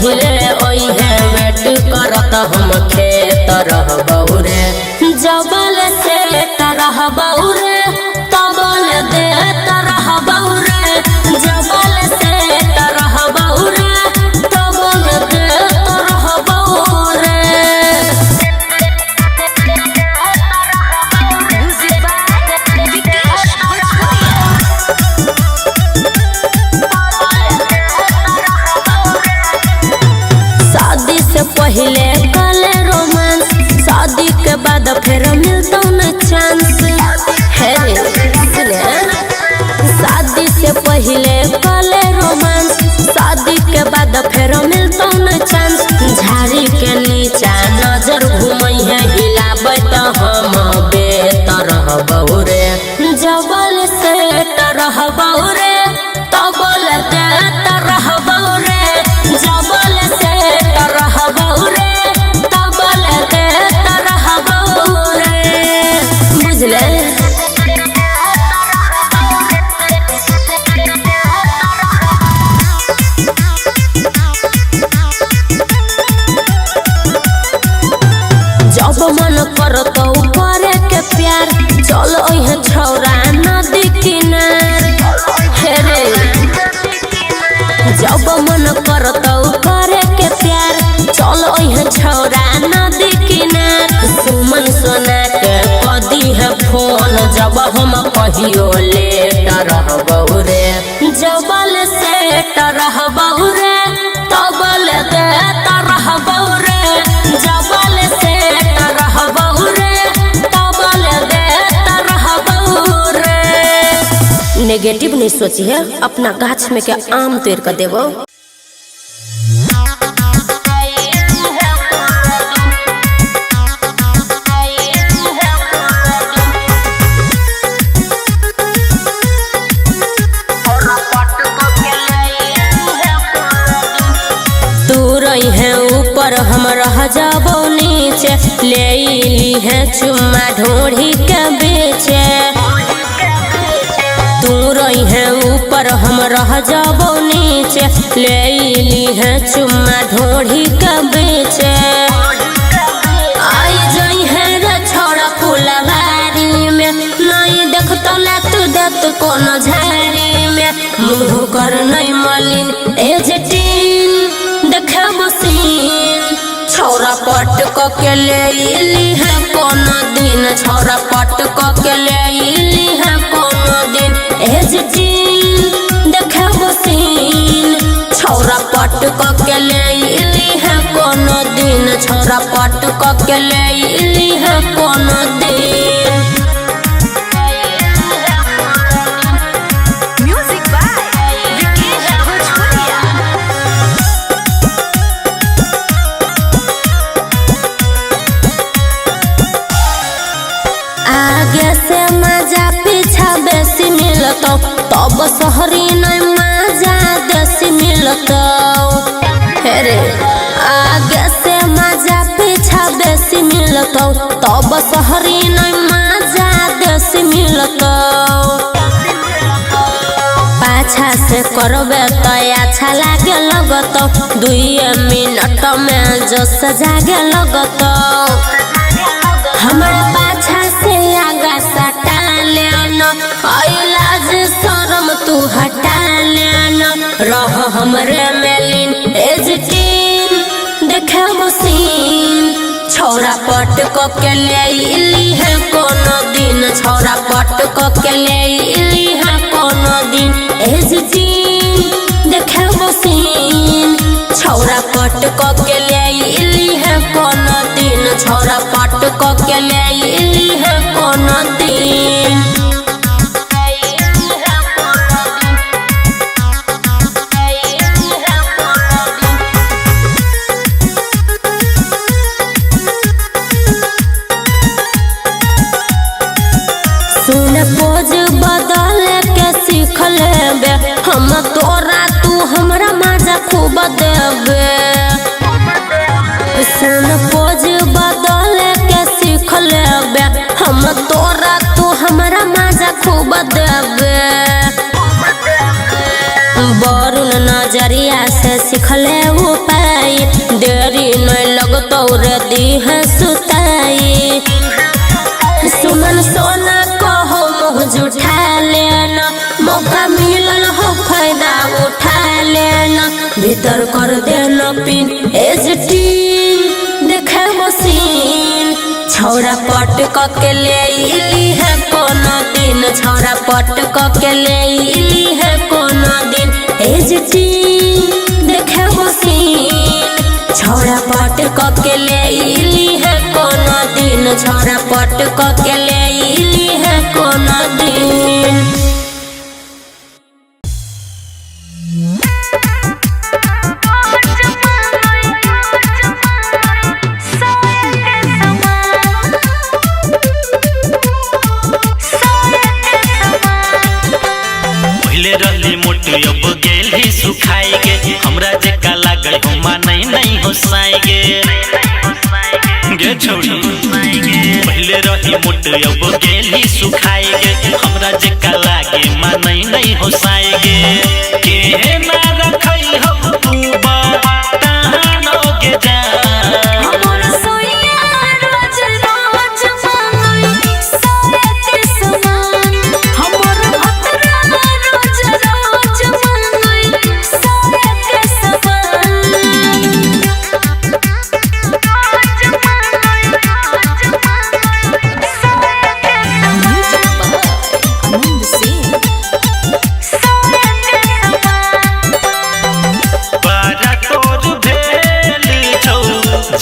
पहले ओहे वेट करत हम खेत रहबौ रे जबल से रहबौ रे तबल दे रहबौ रे जबल से रहबौ रे तबल दे रहबौ रे। शादी से पहले कले रोमांस शादी के बाद फिर मिलता न चांस है शादी से पहले कले रोमांस शादी के बाद फिर मिलता न चांस झाड़ी के नीचा नजर घूमई है हिलाबै त हम बेतर रहबौ रे जबल से रहबौ रे तबल दे रहबौ रे जबल से रहबौ रे तबल दे रहबौ रे बुझले। जब मन करतौ करे के प्यार चल ओहे छौरा नदी किनार हे रे जब मन करतौ करे के प्यार चल ओहे छौरा नदी किनार सुमन सोना के कदी है फोन जब हम कहियो लेट रहबौ रे जबल से रहबौ रे तबल दे रहबौ रे जबल से रहबौ रे तबल दे रहबौ रे। नेगेटिव नहीं सोची है अपना गाछ में के आम तोड़ कर देबो। है ऊपर हम रह जाबो नीचे ले ली है चुम्मा ढोढ़ी के बेचे तू रही है ऊपर हम रह जाबो नीचे ले ली है चुम्मा ढोढ़ी के बेचे आई जाई है रे छोड़ा फुलवारी में नहीं देखतो ले तू देत कोनो झाड़ी में मुँह कर नहीं मलिन एजटीन देखबो सीन छौरा पट के ले ली है कोनो दिन छौरा पट के ले ली है कोनो दिन एजटीन देखबो सीन छौरा पट के ले ली है कोनो दिन छौरा पट के ले ली है कोनो दिन। आगे से मजा पीछा बेसी मिलतो तब शहरी नहीं मजा देसी मिलतो हे रे आगे से मजा पीछा बेसी मिलतो तब शहरी नहीं मजा देसी मिलतो पाछा से करबे तो अच्छा लागे लगतो 2 मिनट में जो सजागे लगतो हमारा पाछा से आगा सटा लेना लाज शरम तू हटा लेना रह हमरे मेलिन एजटीन देखबो सीन छौरा पट के ले ली है कोनो दिन छौरा पट के ले ली है कोनो दिन एजटीन देखबो सीन छौरा पट के ले ली है कोनो दिन छौरा पट के ले ली है कोनो दिन। सुन पोज बदल के सीख लेबे हम तोरा तू हमरा मजा खूब देबे सुन पोज बदल के सीख लेबे हम तोरा तू हमरा मजा खूब देबे वरुण नजरिया से सिखले उपाय देरी नहीं लगतो रे दीह सुताई सुमन सोना कहो मुँह जुठा लेना मौका मिलल हो फायदा उठा लेना भीतर कर देना पिन एजटीन देखे मशीन छौरा पट के ले इली है कोनो दिन छौरा पट के ले इली है कोनो दिन एजटीन देखे मशीन छौरा पट के ले इली है कोनो दिन छौरा पट के ले इली है कोनो दिन। अब गेल ही सुखाई गे हमरा जे काला गई हुमा नहीं हो साएगे गे छोड़ी पहले रही मोट अब गेल ही सुखाई गे हमरा जे काला गे मा नहीं हो साएगे के ना रखई हो तू बा तानो गे जा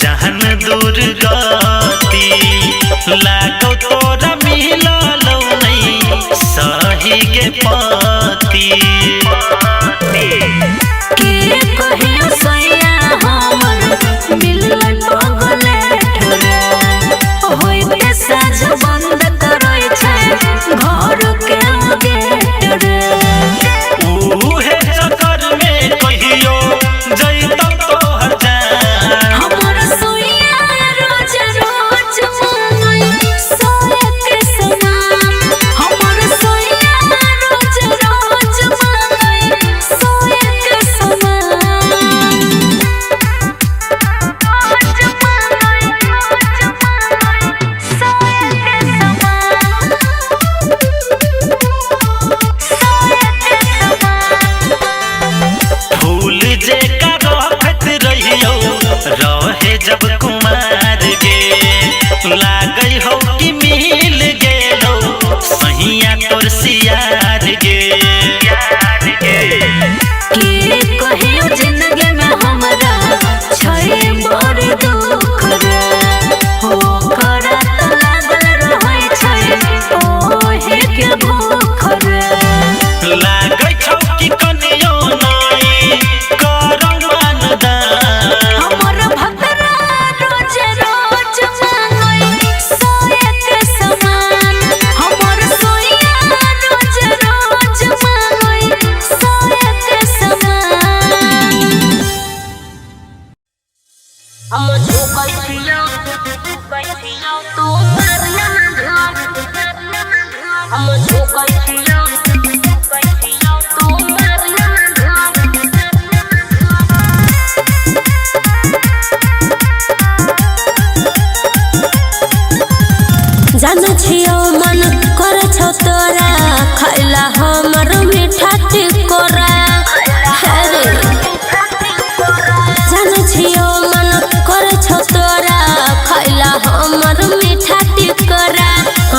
जहन दूर गती लागो तोरा मिललो नहीं सही के पति के कहियो सैया हमर मिलल पगले ठोरे होइते साज बंद करय छै घर के गेट रे उहे चक्कर में कहियो जइतो तोहर जान हमर सोइया रोज रोज मंगई सोए के समान हमर सोइया रोज रोज मंगई सोए के समान फूल जे का रखत रहियो रहे जब कुमार गे लागई हो कि मिल गेलो सहिया तोर सियार गे के कहियो जिंदगी में हमरा छै बड़ दुख रे हो करा त लागल रहै छै ओहे के भूख रे लागई छौ कि कनियो नहीं करम मानदान हमर भतरा रोज रोज मंगई सोए के समान हमर सोइया रोज रोज मंगई सोए के समान हम झुकल छियो तू मारना हम झुकल छियो तू मारना जान छियो मन कर छौ तोरा खैला हमर मीठा टिकोरा अरे जान छियो मन कर छौ तोरा खैला हमर मीठा टिकोरा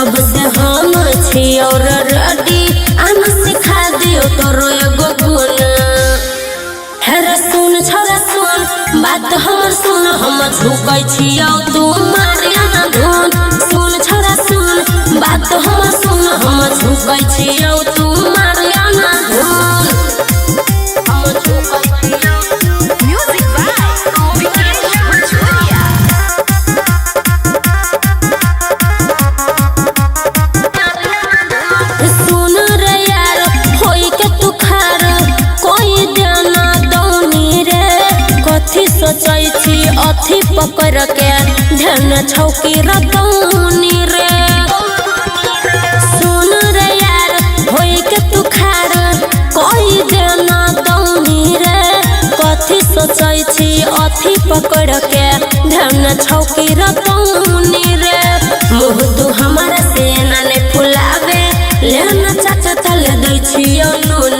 अब से हम छियो रेडी आना सिखा दियो तोरो एगो गुण हेरे सुन छोरा सुन बात हमर सुन हम झुकै छियो तू मारिया ना धुन सुन छोरा सुन बात हमर सुन हम झुकै छियो तू मारिया ना धुन हम झुकै छियो म्यूजिक बाय विकेश भोजपुरिया सुन रे यार होई के तू खार कोई देना दौनी रे कथी सोचै छी अथी पकड़ के ध्यान छौकी रतौनी रे सुन रे यार होई के तू खार कोई देना सुतै छी अथी पकड़ के ध्यान छौकी रतौनी रे मुँह तू हमारा से नाने फुलावे लेना चाचा तले दै छी नून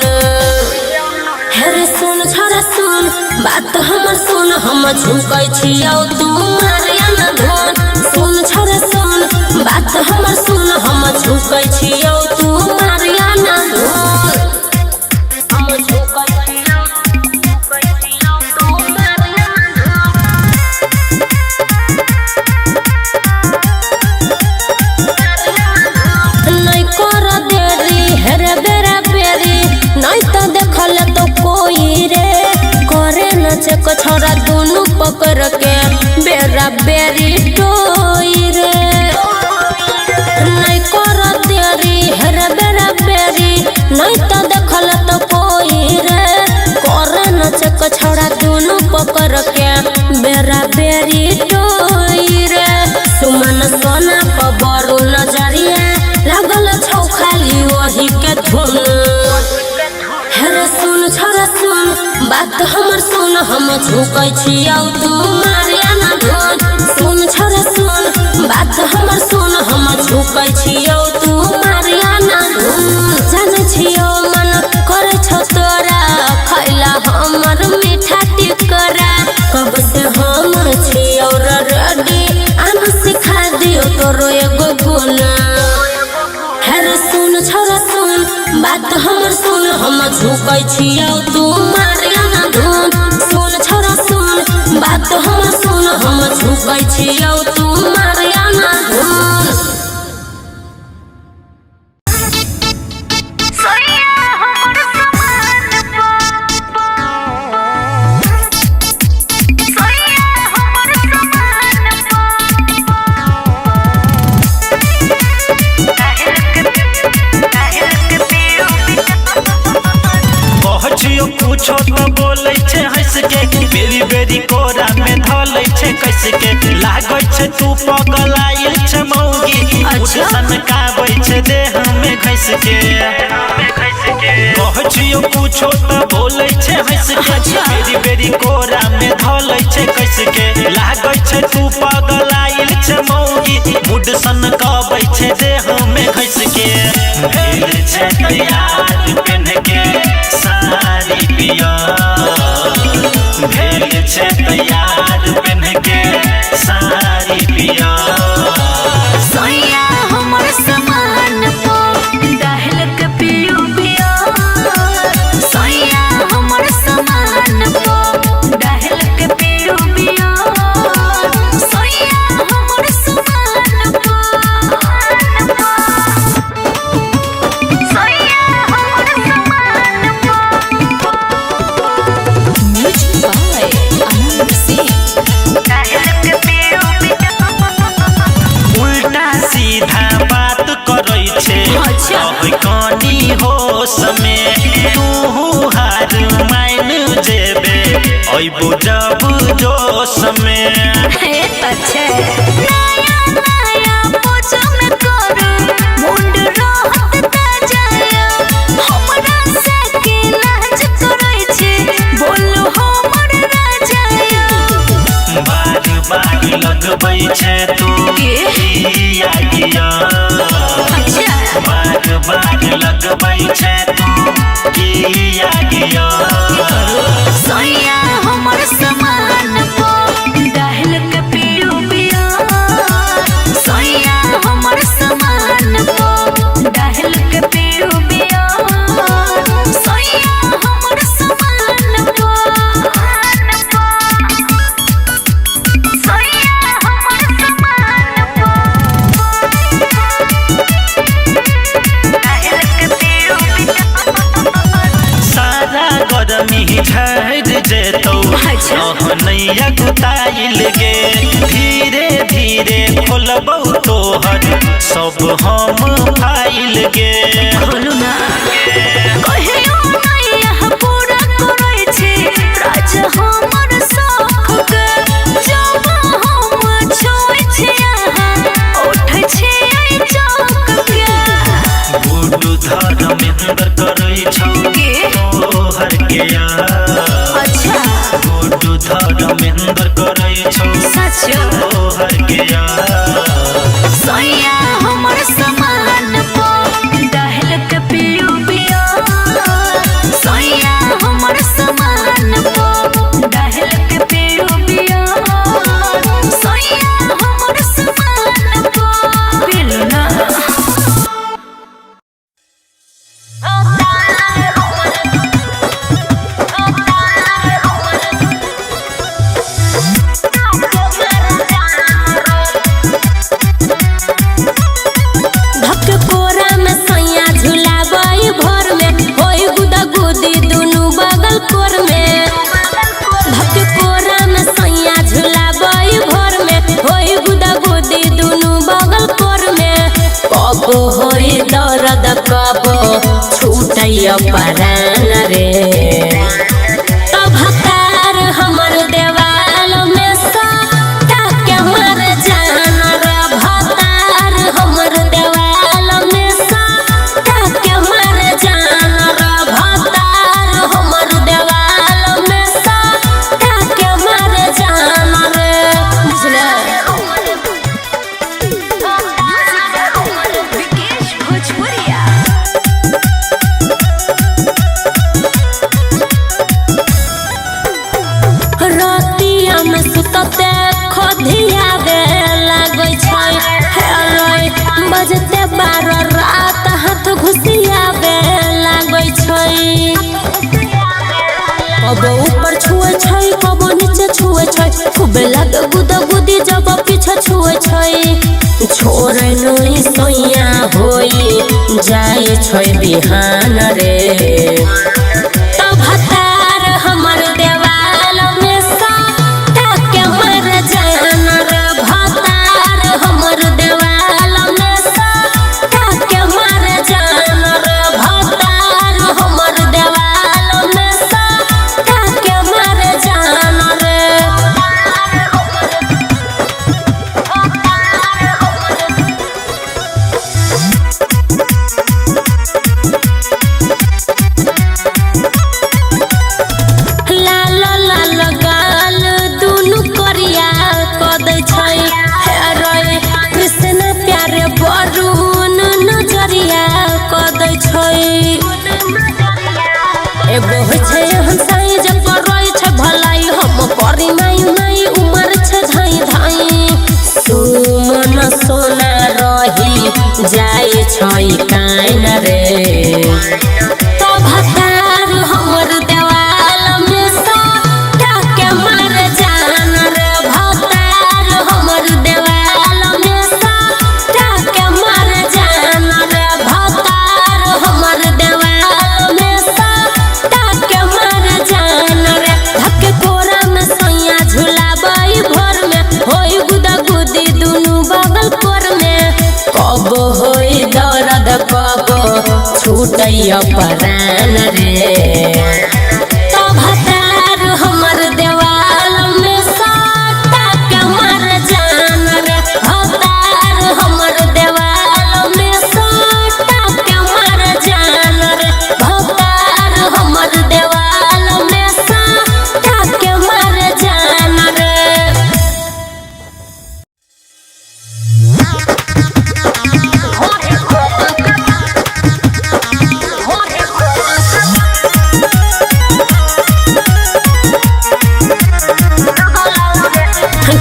हेरे सुन छोरा सुन बात हमर सुन हम झुकै छी तू मारिया न धोन सुन छोरा सुन बात हमर सुन हम झुकै छी तू मारिया न धोन हम झुकै छी तू मारिया न नहीं कर देरी हेरे बेरा बेरी नहीं तो देखल तो कोई रे करे न चेक छोरा दोनों पकड़ के बेरा बेरी टोई रे नहीं कर देरी हेरे बेरा बेरी नहीं तो देखल तो कोई रे करे न चेक छोरा दोनों पकड़ के बेरा बेरी टोई रे सुमन सोना पबरू नजरिया लगल छौ खाली वही के धुन हेरे सुन छोरा सुन बात हमर सुन हम झुकै छी तू मारिया न धोन सुन छोरा सुन बात हमर सुन हम झुकै छी तू मारिया न धोन जाने छियो मन करे छौ तोरा खैला हमर मीठा टिकरा कब से हम छियो रेडी आन सिखा दियो तोरो एगो गुण हेरे सुन छोरा सुन बात हमर सुन हम झुकै छी तू मारिया न धोन सुन छोरा सुन बात हमर सुन हम झुकै छी तू मारिया न धोन पूछो तो बोले छे हंस के बेरी बेरी कोरा में धले छे कस के लागै छे तू पगलाइल छे मौगी उठसन काबै छे देह में घस के कहछियो पूछो तो बोले छे हंस के बेरी बेरी कोरा में धले छे कस के लागै छे तू पगलाइल छे मौगी उठसन काबै छे देह में घस के भेल छे तैयार पहन के सारी पिया भेल छे तैयार पहन के सारी पिया सोया हमर समान पो दहल के पियो पिया सोया हमर समान पो दहल के पियो पिया सोया हमर समान पो सोया हमर समान पो म्यूजिक बाय आनंद सिंह दहल के पियो पिया उल्टा सीधा बात करै छे कहानी हो समय तू हार मान जेबे अइबो जब जोश में अच्छे नया नया पोछा में करू मुंड रहत ताजा हमरा से के लाज करै छे बोलो हमर राजा बार बार लगबै छे तू किया किया अच्छा बार बार लगबै छे तू किया किया सोया हमर समान पो दहल के पियो पिया सोया हमर समान पो दहल के पियो पिया सोया हमर समान पो सोया हमर समान पो दहल के पियो पिया सारा गरमी झड़ जेतौ नैया गुताइल गे धीरे धीरे खोलबौ तोहर सब हम फाइल गे खोलू ना कहियो नैया पूरा करै छे राज हमर शौक के जब हम छोइ छे यहाँ उठै छे ऐ चौक के गुडू धर्मेंद्र करै छौ तोहर के यार अच्छा गुडू धर्मेंद्र करे छौ तोहर के सैया हमर समान पो दहल के पियो पियो सैया हमर समान पो दहल के पियो पियो सैया हमर समान पो पिलना होई दर्द कबो छूटैया परान रे तब हतार हमर देवाल में साटा के मर जान रे भतार हमर देवाल में साटा के मर जान रे भतार हमर देवाल में साटा के मर जान रे बुझले रतिया में सुतते खोधिया दे लागै छै हेलै बजते 12 रात हाथ घुसिया दे लागै छै कबो ऊपर छुए छै कबो नीचे छुए छै खूब लाग गुदगुदी जब पीछे छुए छै छोरे नहीं सोइया होई जाए छै बिहान रे तब हतार हमर देवाल में साटा के मर जान रे भतार हमर देवाल में साटा के मर जान रे भतार हमर देवाल में साटा के मर जान रे लाल लाल गाल दुनु करिया कदै छै हेरै कृष्ण प्यारे बरुन नजरिया कदै छै एगो होइ छै हंसाई जे करै छै भलाई हम करी नहीं नहीं उमर छै धाई धाई सुमन सोना रही जाय छै कान रे तब हतार हमर देवाल में साटा के मर जान रे भतार हमर देवाल में साटा के मर जान रे भतार हमर देवाल में साटा के मर जान रे धक्के कोरा में सैया झुलाबै भोर में होई गुदगुदी दुनु बगल कोर में कबो होई दर्द कबो छूटैया परान रे तब हतार हमर देवाल में साटा के मर जान रे भतार हमर देवाल में साटा के मर जान रे भतार हमर देवाल में साटा के मर जान रे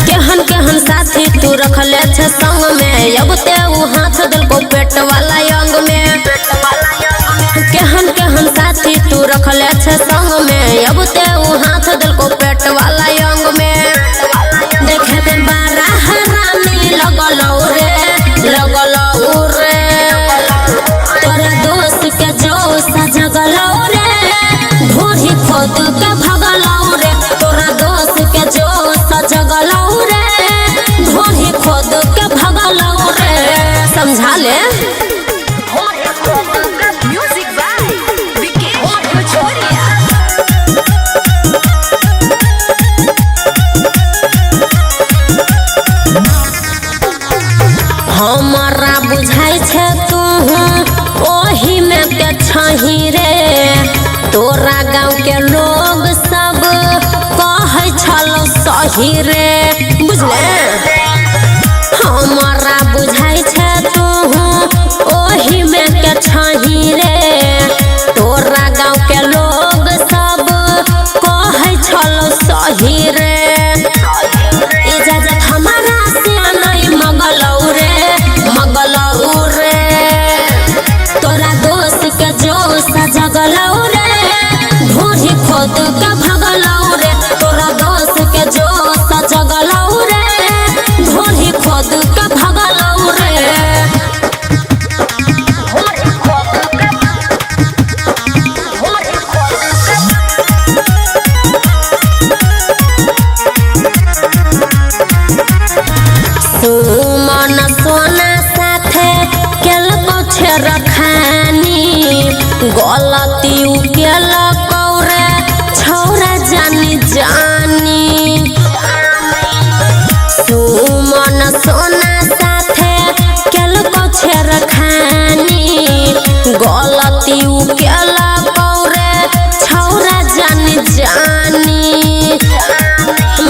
केहन केहन साथी तू रखले छे संग में अब ते उ हाथ दिल को पेट वाला अंग में केहन केहन साथी तू रखले छे संग में अब ते उ हाथ दिल को पेट वाला अंग में देखे ते बारा हरामी लगलौ रे तोरा दोस्त के जो सजगलौ रे ढोरी खोद के भगलौ रे तोरा दोस्त के जो सजगलौ रे ढोरी खोद के भगलौ रे समझा ले म्यूजिक बाय विकेश भोजपुरिया हमारा बुझाई छे तू ओही में के छही रे तोरा गाँव के लोग सब कहे छलो सही रे बुझले हमारा बुझाई छे तू ओही में के छही रे तोरा गाँव के लोग सब कहे छलो सही रे इजाजत हमारा से नहीं मगलौ रे तोरा दोस्त के जोश जगलौ रे ढोरी खोद के भगलौ रे तोरा दोस्त के जोश जगलौ रे ढोरी खोद के भगलौ रे सुमन सोना साथे केल पछे रखानी गलती केल कौरे छौरा जानी सुमन सोना साथे केल पछे रखानी गलती केल कौरे छौरा जानी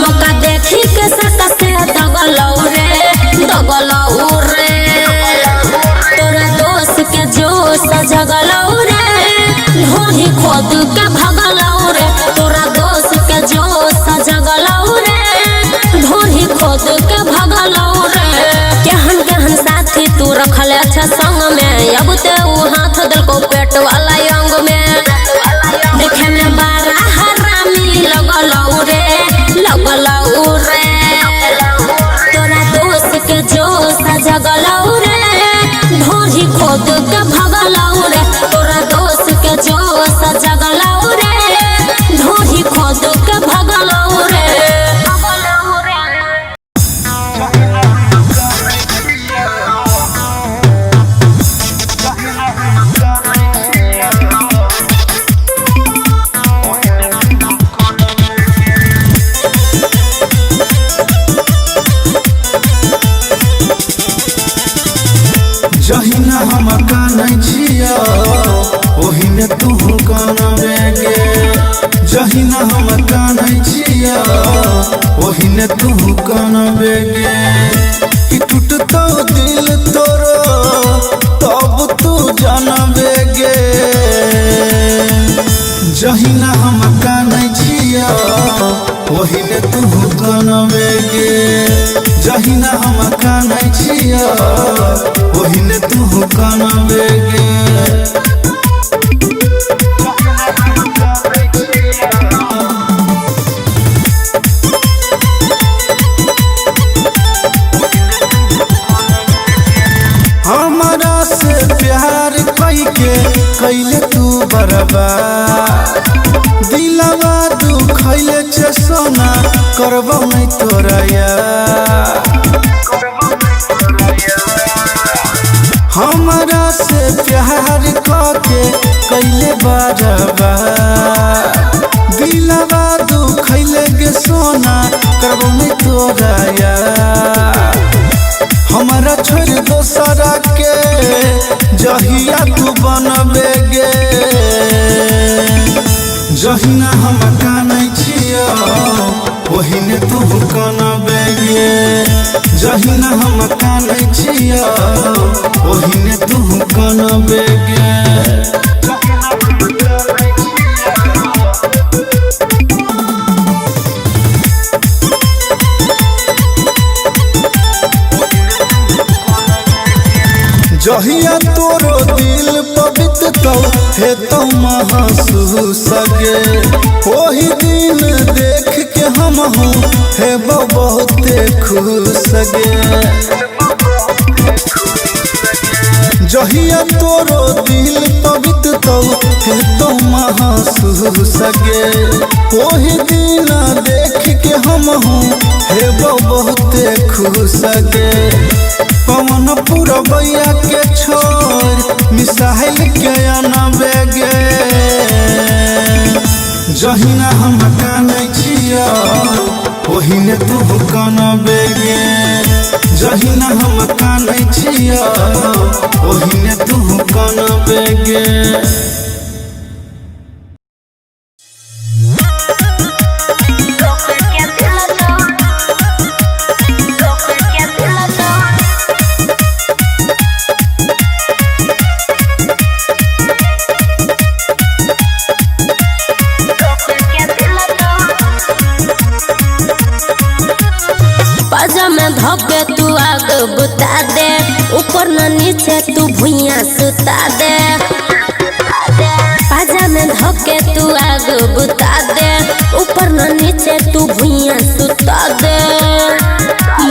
मौका देखी के सका से दगलौ रे तोरा दोस्त के जोश जगलौ रे ढोरी खोद के भगलौ रे तोरा दोस्त के जोश जगलौ रे ढोरी खोद के भगलौ रे केहन केहन साथी तू रखले अच्छा संग में अब ते उ हाथ दिलको पेट वाला अंग में देखे में बारा हरामी लगलौ रे तोरा दोस्त के जोश जगलौ रे ढोरी खोद के भगलौ रे तोरा दोस्त के जोश जगलौ रे ढोरी खोद के भगलौ रे जहिना हम कानै छिया ओहिने तू कानबे गे जहिना हम कानै छिया ओहिने तू कानबे गे कि टूटतो दिल तोरो तब तू जानबे गे जहिना हम कानै छिया ओहिने तू कानबे गे जहिना हम कानै छिया ओहिने तू कानबे गे हमरा से प्यार कैके कैले तू बर्बाद दिलवा दुखैले छे सोना करबौ नहीं तोरा हमरा से प्यार करके कैले बर्बाद दिलवा दुखैले गे सोना करबौ नहीं तोरा हमारा छोड़ दोसरा के जहिया तू बनबे गे जहिना हम कानै छिया ओहिने तू कानबे गे जहिना हम कानै छिया ओहिने तू कानबे गे जहिया तोरो दिल पवित्र तो हे तो महसूस गे ओही दिन देख के हम हूँ हे बहुते खुश गे जहिया तोरो दिल पवित्र तो हे तो महसूस गे ओही दिन देख के हम हूँ हे बहुते खुश गे पवन पुरबैया के छोड़ मिसाइल के अनबे गे जहिना हम कानै छिया ओहिने तू कानबे गे जहिना हम कानै छिया ओहिने तू कानबे गे के पाजा में धोके तू आग बुता दे, ऊपर न नीचे तू भुइयां सुता दे। पाजा में धोके तू आग बुता दे, ऊपर न नीचे तू भुइयां सुता दे।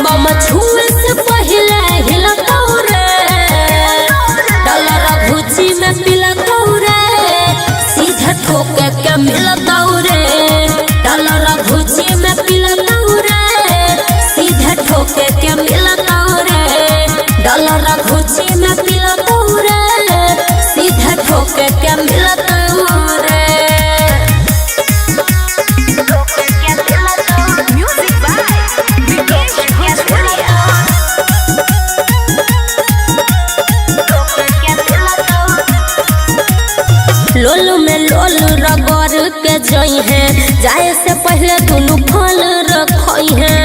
बम छुए से पहले हिलता रे, डॉलर भुजी में पिलता रे, सीधे ठोके के मिलता रे। डॉलर भुजी में पिलता रे, सीधे ठोके के मिलता रे। डॉलर भुजी में पिलता रे, सीधे ठोके के मिलता रे। म्यूजिक बाय विकेश भोजपुरिया। लोलू में लोलू रगड़ के जई है, जाए से पहले दुनू फल रखई है।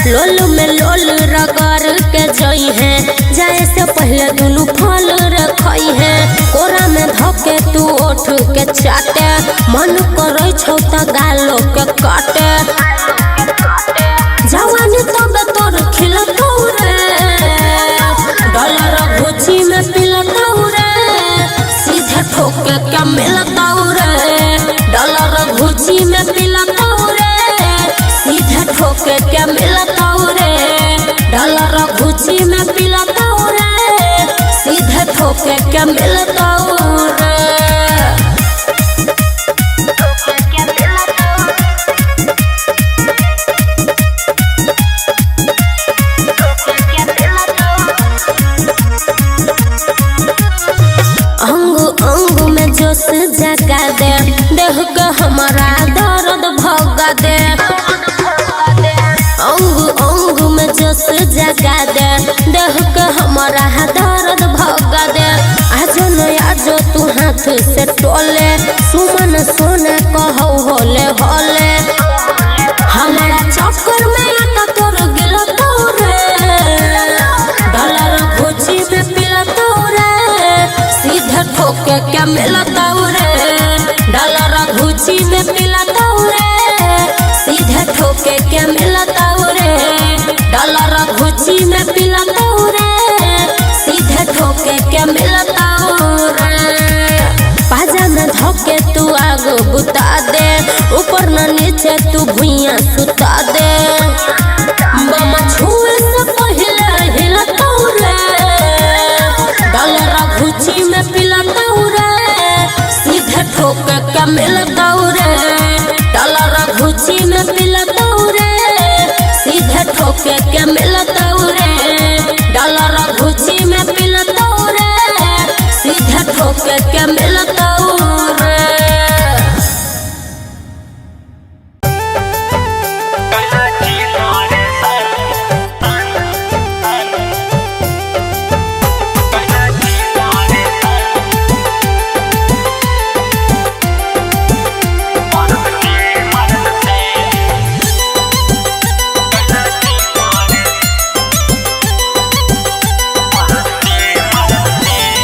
लोलू में लोलू रगड़ के जई है, जाए से पहले दुनू फल रखई है। कोरा में धोके तू ओठ के चाटे, मन करे छौ त गालो के काटे। जवानी तब तोर खिलतौ रे, डॉलर भुजी में पिलतौ रे, सीधे ठोके के मिलतौ रे। डॉलर भुजी में पिलतौ रे, सीधे ठोके के मिलतौ रे। डॉलर भुजी में पिलतौ रे, सीधे ठोके के मिलतौ रे। अंग अंग में जोश जगा दे, देह के हमारा दर्द भगा दे। अंग अंग में जोश जगा दे, देह के हमारा दर्द भगा दे। आजो न आजो तू हाथ से टोले, सुमन सोने कहो होले होले। हमारा चक्कर में आता तोर गिलतो रे, डॉलर भुजी में पिलतो रे, सीधे ठोके के मिलता रे। डॉलर भुजी में पिलता रे, सीधे ठोके के मिलता रे। डॉलर भुजी में पिलता रे, सीधे ठोके के मिलता रे। पाजा में धोके तू आग बुता दे, ऊपर न नीचे तू भुइयां सुता दे। बम छुए से पहले हिलता रे, डॉलर भुजी में पिलता रे, सीधे ठोके के मिलता रे। डॉलर भुजी में पिलता रे, सीधे ठोके के मिलता रे। डॉलर भुजी में पिलता रे, सीधे ठोके के मिलता रे।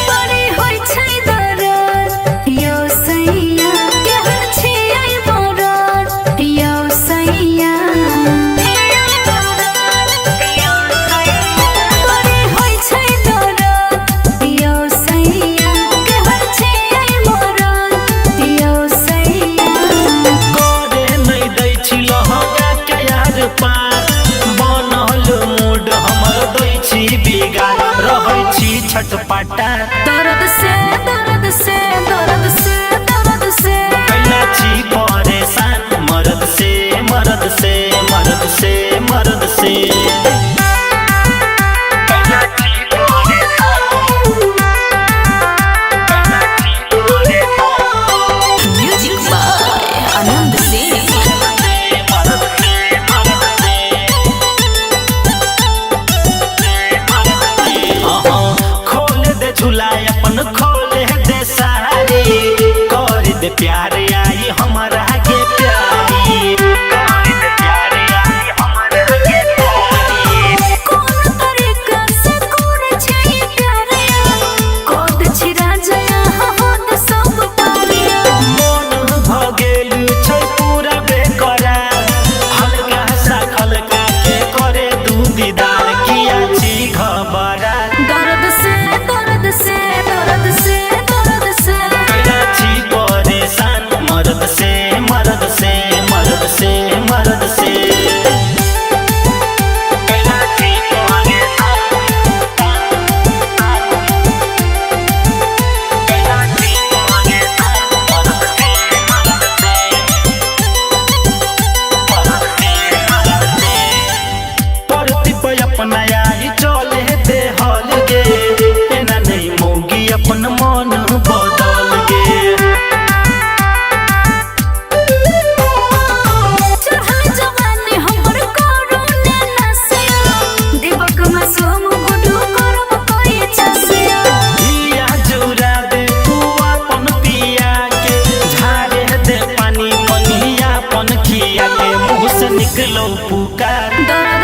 बड़ी होई छै दरद यो सैया, केहन छियै मरद यो सैया। बड़ी होई छै दरद यो सैया, केहन छियै मरद यो सैया। करे नहीं दै छी लहंगा के यार पार, बनल मूड हमर दै छी बिगाड़, रहै छी छटपटा। दर्द से दर्द से दर्द से दर्द से कैला छी परेशान, मर्द से मर्द से मर्द से मर्द से। कैला छी परेशान, कैला छी परेशान। Music by Anand Singh. खोल दे झूला अपन, खोल दे सारी, कर दे प्यार आई हमारा के प्यारी, कर दे प्यार आई हमारा के प्यारी। कौन तरीका से करे छै प्यार, कोद छिरा जया हाथ सब पारिया। मन भ गेल छै पूरा बेकरार, हल्का सा खलका नया ही चले दे हल गे एना नहीं मोगी अपन मन बदल गे चढ़ल जवानी हमर कोरोना नसिया दीपक मासूम गुडू करब कोई छसिया हिया जुरा दे तू अपन पिया के झाड़े दे पानी पनिया अपन खिया के मुँह से निकलो पुकार दर